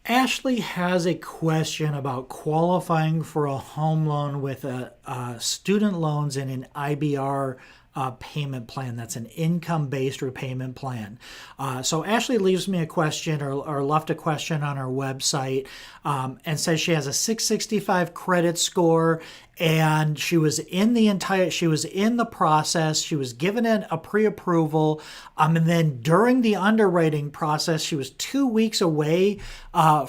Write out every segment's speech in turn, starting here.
Ashley has a question about qualifying for a home loan with student loans in an IBR payment plan. That's an income-based repayment plan. So Ashley leaves me a question or left a question on our website and says she has a 665 credit score and she was in the process. She was given a pre-approval, and then during the underwriting process, she was 2 weeks away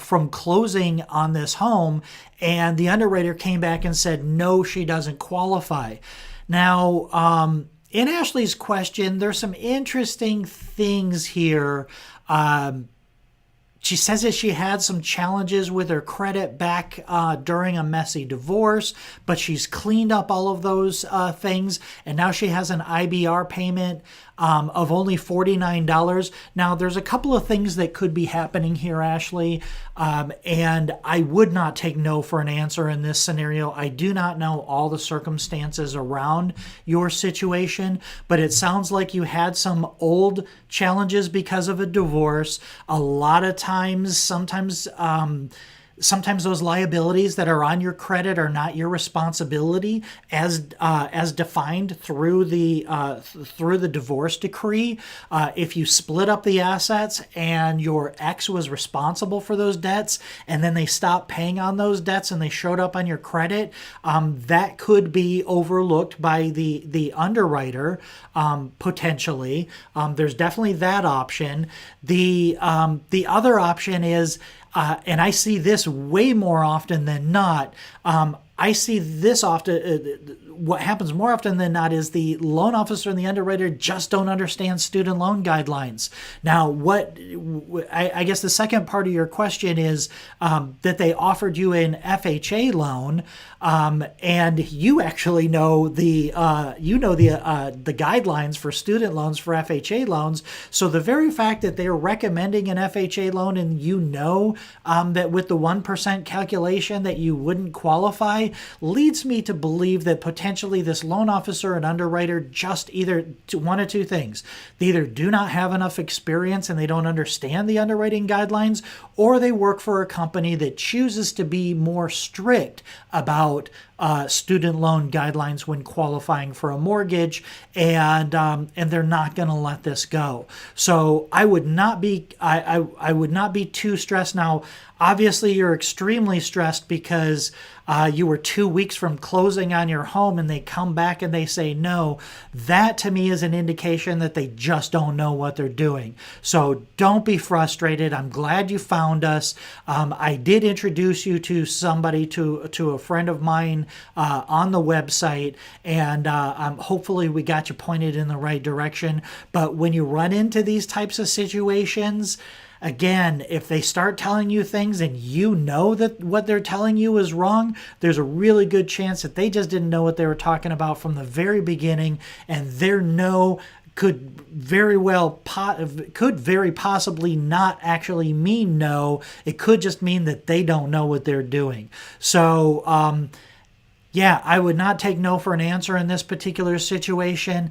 from closing on this home, and the underwriter came back and said no, she doesn't qualify. Now, in Ashley's question, there's some interesting things here. She says that she had some challenges with her credit back during a messy divorce, but she's cleaned up all of those things, and now she has an IBR payment of only $49. Now, there's a couple of things that could be happening here, Ashley, and I would not take no for an answer in this scenario. I do not know all the circumstances around your situation, but it sounds like you had some old challenges because of a divorce. A lot of times, sometimes those liabilities that are on your credit are not your responsibility as defined through the divorce decree. If you split up the assets and your ex was responsible for those debts and then they stopped paying on those debts and they showed up on your credit, that could be overlooked by the underwriter potentially. There's definitely that option. The other option is, and I see this way more often than not. I see this often. What happens more often than not is the loan officer and the underwriter just don't understand student loan guidelines. Now, I guess the second part of your question is that they offered you an FHA loan, and you actually know the guidelines for student loans for FHA loans. So the very fact that they're recommending an FHA loan and that with the 1% calculation that you wouldn't qualify leads me to believe that potentially this loan officer and underwriter just either one of two things. They either do not have enough experience and they don't understand the underwriting guidelines, or they work for a company that chooses to be more strict about student loan guidelines when qualifying for a mortgage, and they're not going to let this go. So I would not be too stressed. Now, obviously, you're extremely stressed because you were 2 weeks from closing on your home and they come back and they say no. That to me is an indication that they just don't know what they're doing. So don't be frustrated. I'm glad you found us. I did introduce you to somebody, to a friend of mine on the website, and hopefully we got you pointed in the right direction. But when you run into these types of situations, again, if they start telling you things and you know that what they're telling you is wrong, there's a really good chance that they just didn't know what they were talking about from the very beginning, and their no could very possibly not actually mean no. It could just mean that they don't know what they're doing. So, yeah, I would not take no for an answer in this particular situation.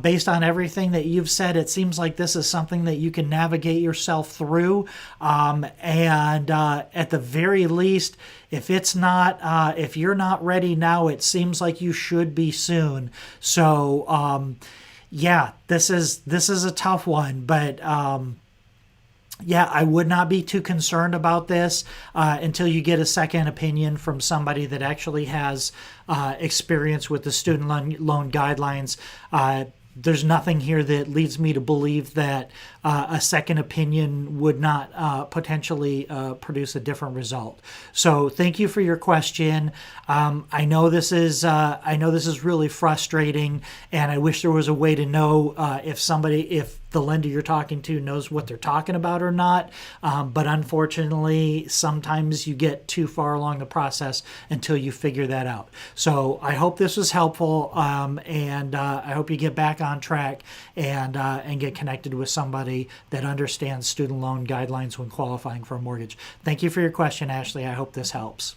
Based on everything that you've said, it seems like this is something that you can navigate yourself through. And at the very least, if you're not ready now, it seems like you should be soon. So, yeah, this is a tough one, but yeah, I would not be too concerned about this until you get a second opinion from somebody that actually has experience with the student loan guidelines. There's nothing here that leads me to believe that a second opinion would not potentially produce a different result. So thank you for your question. I know this is really frustrating, and I wish there was a way to know if the lender you're talking to knows what they're talking about or not. But unfortunately, sometimes you get too far along the process until you figure that out. So I hope this was helpful, and I hope you get back on track and get connected with somebody that understands student loan guidelines when qualifying for a mortgage. Thank you for your question, Ashley. I hope this helps.